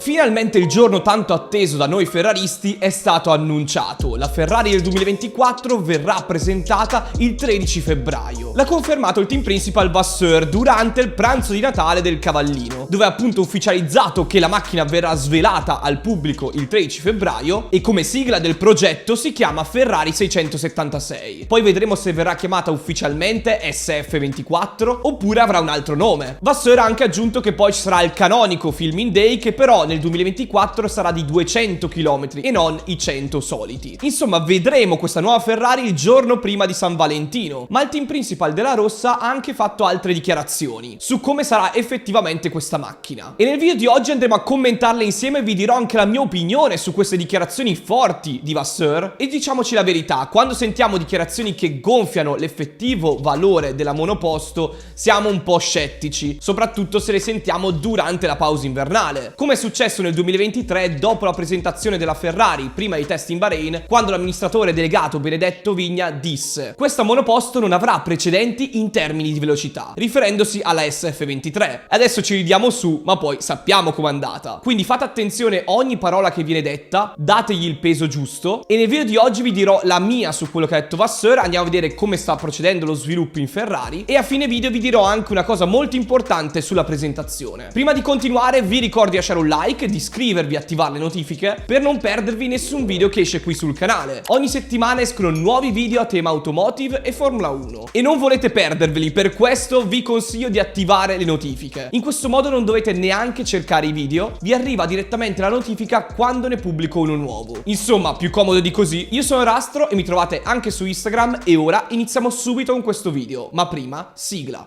Finalmente il giorno tanto atteso da noi ferraristi è stato annunciato. La Ferrari del 2024 verrà presentata il 13 febbraio. L'ha confermato il team principal Vasseur durante il pranzo di Natale del Cavallino, dove ha appunto ufficializzato che la macchina verrà svelata al pubblico il 13 febbraio e come sigla del progetto si chiama Ferrari 676. Poi vedremo se verrà chiamata ufficialmente SF24 oppure avrà un altro nome. Vasseur ha anche aggiunto che poi ci sarà il canonico Filming Day, che però nel 2024 sarà di 200 km e non i 100 soliti. Insomma, vedremo questa nuova Ferrari il giorno prima di San Valentino, ma il team principal della Rossa ha anche fatto altre dichiarazioni su come sarà effettivamente questa macchina. E nel video di oggi andremo a commentarle insieme e vi dirò anche la mia opinione su queste dichiarazioni forti di Vasseur. E diciamoci la verità, quando sentiamo dichiarazioni che gonfiano l'effettivo valore della monoposto siamo un po' scettici, soprattutto se le sentiamo durante la pausa invernale, come è successo nel 2023 dopo la presentazione della Ferrari prima dei test in Bahrain, quando l'amministratore delegato Benedetto Vigna disse: questa monoposto non avrà precedenti in termini di velocità, riferendosi alla SF23. Adesso ci ridiamo su, ma poi sappiamo com'è andata. Quindi fate attenzione a ogni parola che viene detta, dategli il peso giusto, e nel video di oggi vi dirò la mia su quello che ha detto Vasseur, andiamo a vedere come sta procedendo lo sviluppo in Ferrari e a fine video vi dirò anche una cosa molto importante sulla presentazione. Prima di continuare vi ricordo di lasciare un like, di iscrivervi e attivare le notifiche per non perdervi nessun video che esce qui sul canale. Ogni settimana escono nuovi video a tema automotive e Formula 1 e non volete perderveli, per questo vi consiglio di attivare le notifiche. In questo modo non dovete neanche cercare i video, vi arriva direttamente la notifica quando ne pubblico uno nuovo. Insomma, più comodo di così. Io sono Rastro e mi trovate anche su Instagram e ora iniziamo subito con questo video, ma prima sigla.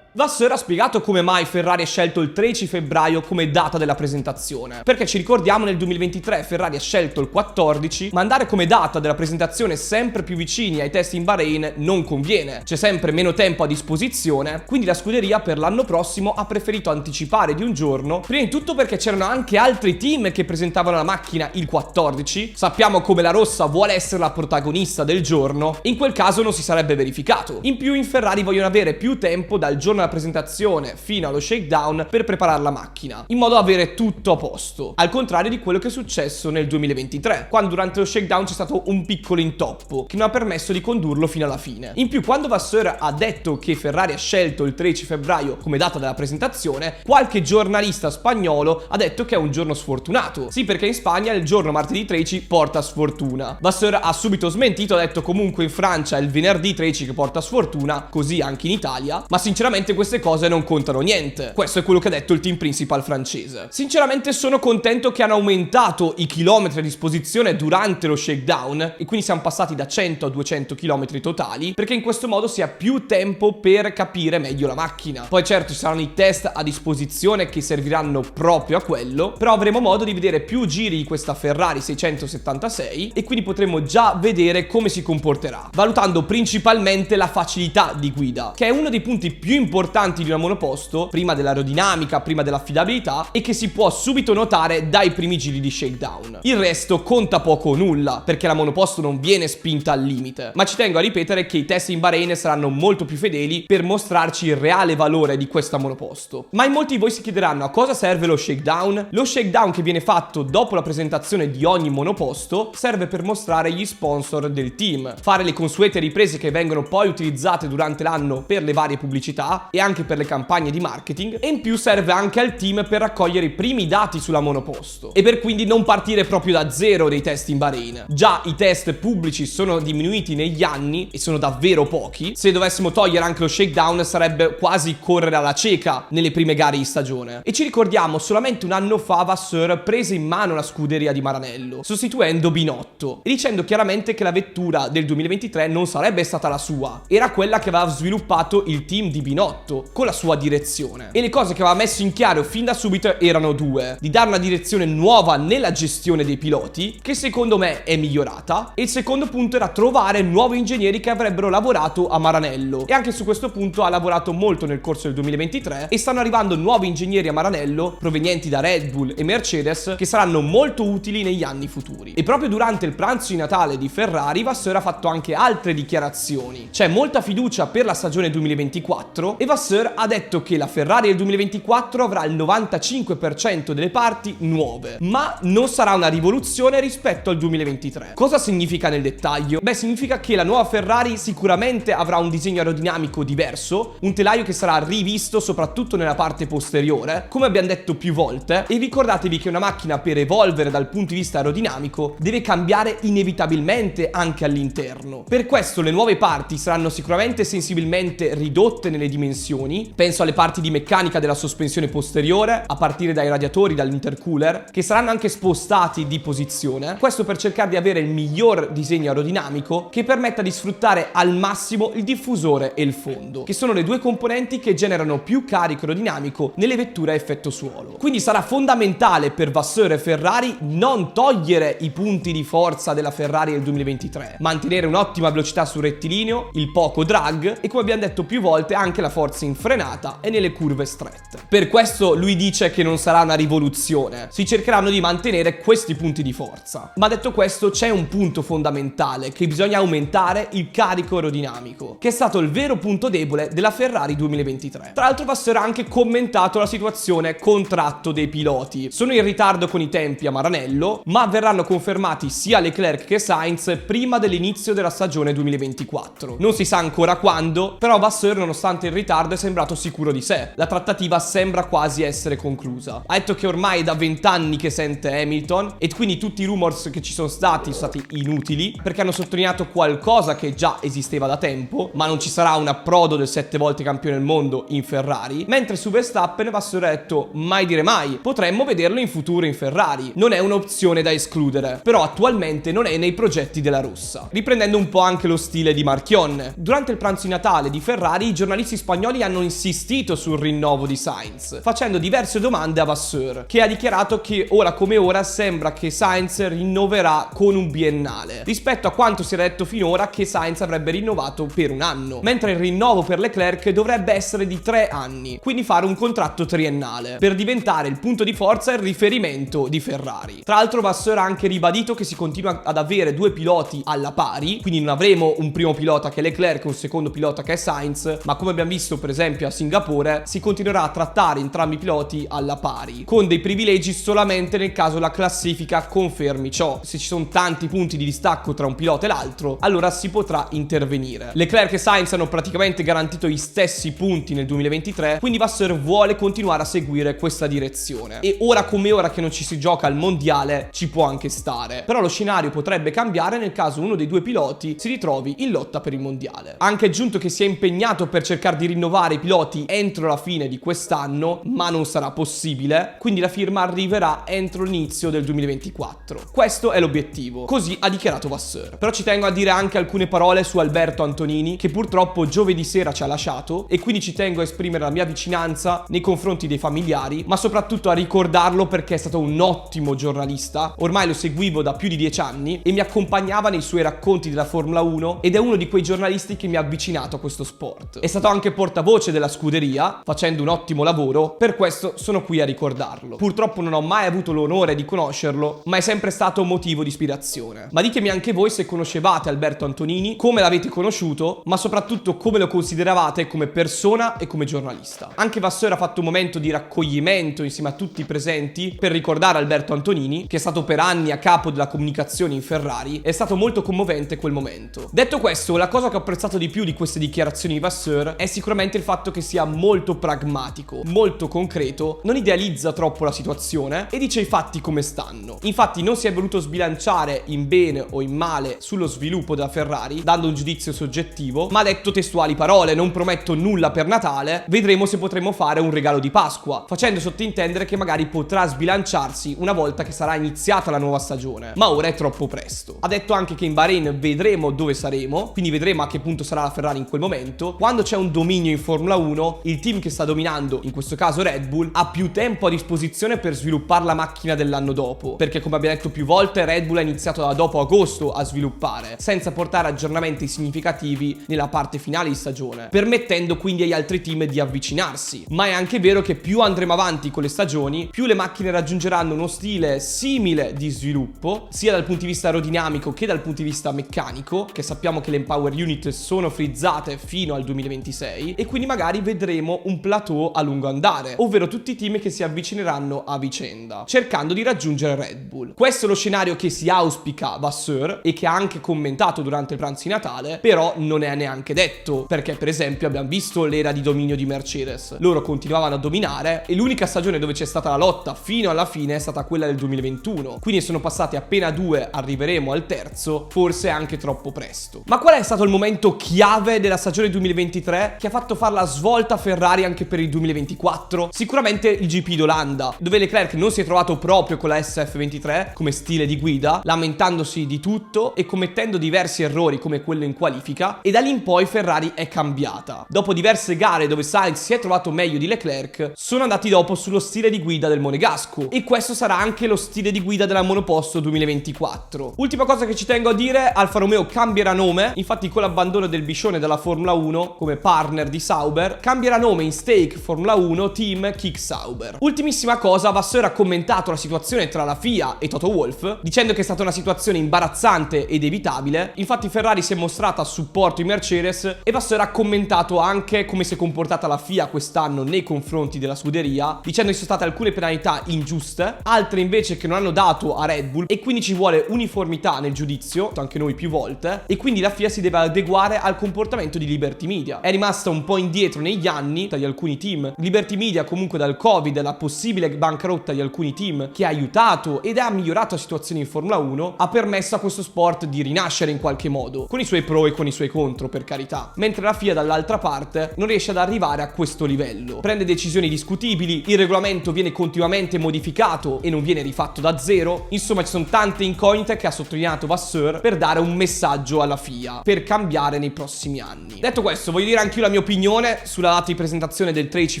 Vasseur ha spiegato come mai Ferrari ha scelto il 13 febbraio come data della presentazione, perché ci ricordiamo nel 2023 Ferrari ha scelto il 14, ma andare come data della presentazione sempre più vicini ai test in Bahrain non conviene, c'è sempre meno tempo a disposizione, quindi la scuderia per l'anno prossimo ha preferito anticipare di un giorno, prima di tutto perché c'erano anche altri team che presentavano la macchina il 14, sappiamo come la Rossa vuole essere la protagonista del giorno, in quel caso non si sarebbe verificato. In più in Ferrari vogliono avere più tempo dal giorno presentazione fino allo shakedown per preparare la macchina, in modo da avere tutto a posto, al contrario di quello che è successo nel 2023, quando durante lo shakedown c'è stato un piccolo intoppo che non ha permesso di condurlo fino alla fine. In più, quando Vasseur ha detto che Ferrari ha scelto il 13 febbraio come data della presentazione, qualche giornalista spagnolo ha detto che è un giorno sfortunato. Sì, perché in Spagna il giorno martedì 13 porta sfortuna. Vasseur ha subito smentito, ha detto comunque in Francia è il venerdì 13 che porta sfortuna, così anche in Italia, ma sinceramente queste cose non contano niente. Questo è quello che ha detto il team principal francese. Sinceramente sono contento che hanno aumentato i chilometri a disposizione durante lo shakedown e quindi siamo passati da 100 a 200 km totali, perché in questo modo si ha più tempo per capire meglio la macchina. Poi certo ci saranno i test a disposizione che serviranno proprio a quello, però avremo modo di vedere più giri di questa Ferrari 676 e quindi potremo già vedere come si comporterà, valutando principalmente la facilità di guida, che è uno dei punti più importanti di una monoposto, prima dell'aerodinamica, prima dell'affidabilità, e che si può subito notare dai primi giri di shakedown. Il resto conta poco o nulla, perché la monoposto non viene spinta al limite, ma ci tengo a ripetere che i test in Bahrain saranno molto più fedeli per mostrarci il reale valore di questa monoposto. Ma in molti di voi si chiederanno a cosa serve lo shakedown? Lo shakedown, che viene fatto dopo la presentazione di ogni monoposto, serve per mostrare gli sponsor del team, fare le consuete riprese che vengono poi utilizzate durante l'anno per le varie pubblicità e anche per le campagne di marketing, e in più serve anche al team per raccogliere i primi dati sulla monoposto e per quindi non partire proprio da zero dei test in Bahrain. Già i test pubblici sono diminuiti negli anni e sono davvero pochi. Se dovessimo togliere anche lo shakedown sarebbe quasi correre alla cieca nelle prime gare di stagione. E ci ricordiamo, solamente un anno fa Vasseur prese in mano la scuderia di Maranello, sostituendo Binotto e dicendo chiaramente che la vettura del 2023 non sarebbe stata la sua, era quella che aveva sviluppato il team di Binotto. 2018 con la sua direzione. E le cose che aveva messo in chiaro fin da subito erano due: di dare una direzione nuova nella gestione dei piloti, che secondo me è migliorata, e il secondo punto era trovare nuovi ingegneri che avrebbero lavorato a Maranello, e anche su questo punto ha lavorato molto nel corso del 2023 e stanno arrivando nuovi ingegneri a Maranello provenienti da Red Bull e Mercedes che saranno molto utili negli anni futuri. E proprio durante il pranzo di Natale di Ferrari, Vasseur ha fatto anche altre dichiarazioni. C'è molta fiducia per la stagione 2024 e Vasseur ha detto che la Ferrari del 2024 avrà il 95% delle parti nuove, ma non sarà una rivoluzione rispetto al 2023. Cosa significa nel dettaglio? Beh, significa che la nuova Ferrari sicuramente avrà un disegno aerodinamico diverso, un telaio che sarà rivisto soprattutto nella parte posteriore, come abbiamo detto più volte, e ricordatevi che una macchina, per evolvere dal punto di vista aerodinamico, deve cambiare inevitabilmente anche all'interno. Per questo le nuove parti saranno sicuramente sensibilmente ridotte nelle dimensioni. Penso alle parti di meccanica della sospensione posteriore, a partire dai radiatori, dall'intercooler, che saranno anche spostati di posizione. Questo per cercare di avere il miglior disegno aerodinamico che permetta di sfruttare al massimo il diffusore e il fondo, che sono le due componenti che generano più carico aerodinamico nelle vetture a effetto suolo. Quindi sarà fondamentale per Vasseur e Ferrari non togliere i punti di forza della Ferrari del 2023, mantenere un'ottima velocità sul rettilineo, il poco drag e, come abbiamo detto più volte, anche la forza in frenata e nelle curve strette. Per questo lui dice che non sarà una rivoluzione, si cercheranno di mantenere questi punti di forza. Ma detto questo, c'è un punto fondamentale: che bisogna aumentare il carico aerodinamico, che è stato il vero punto debole della Ferrari 2023. Tra l'altro Vasseur ha anche commentato la situazione contratto dei piloti. Sono in ritardo con i tempi a Maranello, ma verranno confermati sia Leclerc che Sainz prima dell'inizio della stagione 2024. Non si sa ancora quando, però Vasseur, nonostante il ritardo, è sembrato sicuro di sé. La trattativa sembra quasi essere conclusa. Ha detto che ormai è da 20 anni che sente Hamilton e quindi tutti i rumors che ci sono stati inutili, perché hanno sottolineato qualcosa che già esisteva da tempo, ma non ci sarà un approdo del 7 volte campione del mondo in Ferrari. Mentre su Verstappen Vasseur ha detto: mai dire mai, potremmo vederlo in futuro in Ferrari, non è un'opzione da escludere, però attualmente non è nei progetti della rossa. Riprendendo un po' anche lo stile di Marchionne, durante il pranzo di Natale di Ferrari i giornalisti spagnoli hanno insistito sul rinnovo di Sainz, facendo diverse domande a Vasseur, che ha dichiarato che ora come ora sembra che Sainz rinnoverà con un biennale, rispetto a quanto si era detto finora che Sainz avrebbe rinnovato per un anno, mentre il rinnovo per Leclerc dovrebbe essere di 3 anni, quindi fare un contratto triennale, per diventare il punto di forza e il riferimento di Ferrari. Tra l'altro Vasseur ha anche ribadito che si continua ad avere due piloti alla pari, quindi non avremo un primo pilota che è Leclerc e un secondo pilota che è Sainz, ma come abbiamo visto per esempio a Singapore si continuerà a trattare entrambi i piloti alla pari, con dei privilegi solamente nel caso la classifica confermi ciò. Se ci sono tanti punti di distacco tra un pilota e l'altro, allora si potrà intervenire. Leclerc e Sainz hanno praticamente garantito gli stessi punti nel 2023, quindi Vasseur vuole continuare a seguire questa direzione, e ora come ora che non ci si gioca al mondiale ci può anche stare. Però lo scenario potrebbe cambiare nel caso uno dei due piloti si ritrovi in lotta per il mondiale. Ha anche aggiunto che si è impegnato per cercare di rinnovare i piloti entro la fine di quest'anno, ma non sarà possibile, quindi la firma arriverà entro l'inizio del 2024. Questo è l'obiettivo, così ha dichiarato Vasseur. Però ci tengo a dire anche alcune parole su Alberto Antonini, che purtroppo giovedì sera ci ha lasciato, e quindi ci tengo a esprimere la mia vicinanza nei confronti dei familiari, ma soprattutto a ricordarlo perché è stato un ottimo giornalista. Ormai lo seguivo da più di 10 anni e mi accompagnava nei suoi racconti della Formula 1 ed è uno di quei giornalisti che mi ha avvicinato a questo sport. È stato anche portavoce della scuderia, facendo un ottimo lavoro, per questo sono qui a ricordarlo. Purtroppo non ho mai avuto l'onore di conoscerlo, ma è sempre stato un motivo di ispirazione. Ma ditemi anche voi se conoscevate Alberto Antonini, come l'avete conosciuto, ma soprattutto come lo consideravate come persona e come giornalista. Anche Vasseur ha fatto un momento di raccoglimento insieme a tutti i presenti per ricordare Alberto Antonini, che è stato per anni a capo della comunicazione in Ferrari. È stato molto commovente quel momento. Detto questo, la cosa che ho apprezzato di più di queste dichiarazioni di Vasseur è sicuramente il fatto che sia molto pragmatico, molto concreto, non idealizza troppo la situazione e dice i fatti come stanno. Infatti non si è voluto sbilanciare in bene o in male sullo sviluppo della Ferrari, dando un giudizio soggettivo, ma ha detto testuali parole: non prometto nulla per Natale, vedremo se potremo fare un regalo di Pasqua, facendo sottintendere che magari potrà sbilanciarsi una volta che sarà iniziata la nuova stagione, ma ora è troppo presto. Ha detto anche che in Bahrain vedremo dove saremo, quindi vedremo a che punto sarà la Ferrari in quel momento. Quando c'è un dominio in Formula 1, il team che sta dominando, in questo caso Red Bull, ha più tempo a disposizione per sviluppare la macchina dell'anno dopo, perché come abbiamo detto più volte Red Bull ha iniziato da dopo agosto a sviluppare, senza portare aggiornamenti significativi nella parte finale di stagione, permettendo quindi agli altri team di avvicinarsi. Ma è anche vero che più andremo avanti con le stagioni, più le macchine raggiungeranno uno stile simile di sviluppo, sia dal punto di vista aerodinamico che dal punto di vista meccanico, che sappiamo che le Empower Unit sono frizzate fino al 2026, e quindi magari vedremo un plateau a lungo andare, ovvero tutti i team che si avvicineranno a vicenda, cercando di raggiungere Red Bull. Questo è lo scenario che si auspica Vasseur e che ha anche commentato durante il pranzo di Natale, però non è neanche detto, perché per esempio abbiamo visto l'era di dominio di Mercedes. Loro continuavano a dominare e l'unica stagione dove c'è stata la lotta fino alla fine è stata quella del 2021, quindi sono passati appena 2, arriveremo al terzo, forse anche troppo presto. Ma qual è stato il momento chiave della stagione 2023 che ha fatto fare la svolta a Ferrari anche per il 2024? Sicuramente il GP d'Olanda, dove Leclerc non si è trovato proprio con la SF23 come stile di guida, lamentandosi di tutto e commettendo diversi errori come quello in qualifica, e da lì in poi Ferrari è cambiata. Dopo diverse gare dove Sainz si è trovato meglio di Leclerc, sono andati dopo sullo stile di guida del Monegasco, e questo sarà anche lo stile di guida della monoposto 2024. Ultima cosa che ci tengo a dire: Alfa Romeo cambierà nome, infatti con l'abbandono del Biscione dalla Formula 1 come partner di Sauber, cambierà nome in Stake Formula 1 Team Kick Sauber. Ultimissima cosa, Vasseur ha commentato la situazione tra la FIA e Toto Wolff, dicendo che è stata una situazione imbarazzante ed evitabile. Infatti Ferrari si è mostrata a supporto di Mercedes e Vasseur ha commentato anche come si è comportata la FIA quest'anno nei confronti della scuderia, dicendo che ci sono state alcune penalità ingiuste, altre invece che non hanno dato a Red Bull, e quindi ci vuole uniformità nel giudizio, anche noi più volte, e quindi la FIA si deve adeguare al comportamento di Liberty Media. È rimasta un po' indietro negli anni tra di alcuni team. Liberty Media comunque dal Covid, la possibile bancarotta di alcuni team, che ha aiutato ed ha migliorato la situazione in Formula 1, ha permesso a questo sport di rinascere in qualche modo, con i suoi pro e con i suoi contro, per carità. Mentre la FIA dall'altra parte non riesce ad arrivare a questo livello, prende decisioni discutibili, il regolamento viene continuamente modificato e non viene rifatto da zero. Insomma, ci sono tante incognite che ha sottolineato Vasseur per dare un messaggio alla FIA per cambiare nei prossimi anni. Detto questo, voglio dire anche io la mia opinione sulla data di presentazione del 13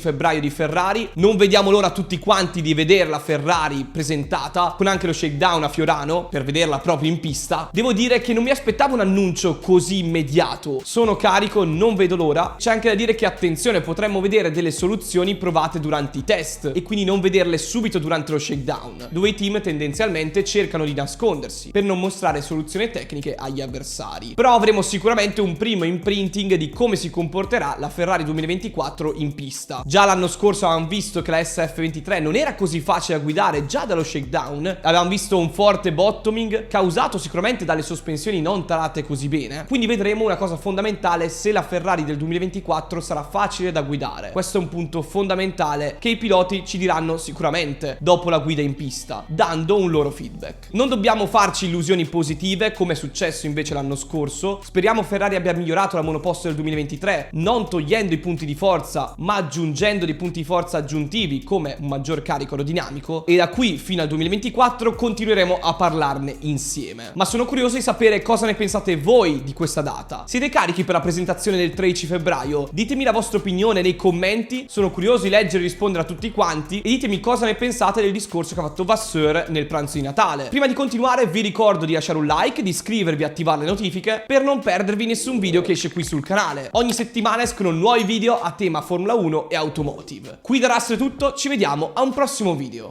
febbraio di Ferrari. Non vediamo l'ora tutti quanti di vedere la Ferrari presentata, con anche lo shakedown a Fiorano, per vederla proprio in pista. Devo dire che non mi aspettavo un annuncio così immediato. Sono carico, non vedo l'ora. C'è anche da dire che, attenzione, potremmo vedere delle soluzioni provate durante i test e quindi non vederle subito durante lo shakedown, dove i team tendenzialmente cercano di nascondersi per non mostrare soluzioni tecniche agli avversari. Però avremo sicuramente un primo imprinting di come si comporterà la Ferrari 2024 in pista. Già l'anno scorso avevamo visto che la SF23 non era così facile da guidare già dallo shakedown, avevamo visto un forte bottoming causato sicuramente dalle sospensioni non tarate così bene, quindi vedremo una cosa fondamentale: se la Ferrari del 2024 sarà facile da guidare. Questo è un punto fondamentale che i piloti ci diranno sicuramente dopo la guida in pista, dando un loro feedback. Non dobbiamo farci illusioni positive come è successo invece l'anno scorso. Speriamo Ferrari abbia migliorato la monoposto del 2023, non togliendo i punti di forza ma aggiungendo dei punti di forza aggiuntivi come un maggior carico aerodinamico, e da qui fino al 2024 continueremo a parlarne insieme. Ma sono curioso di sapere cosa ne pensate voi di questa data. Siete carichi per la presentazione del 13 febbraio? Ditemi la vostra opinione nei commenti, sono curioso di leggere e rispondere a tutti quanti, e ditemi cosa ne pensate del discorso che ha fatto Vasseur nel pranzo di Natale. Prima di continuare vi ricordo di lasciare un like, di iscrivervi e attivare le notifiche per non perdervi nessun video che esce qui sul canale. Ogni settimana escono nuovi video a tema Formula 1 e Automotive. Qui da Rastro è tutto, ci vediamo a un prossimo video.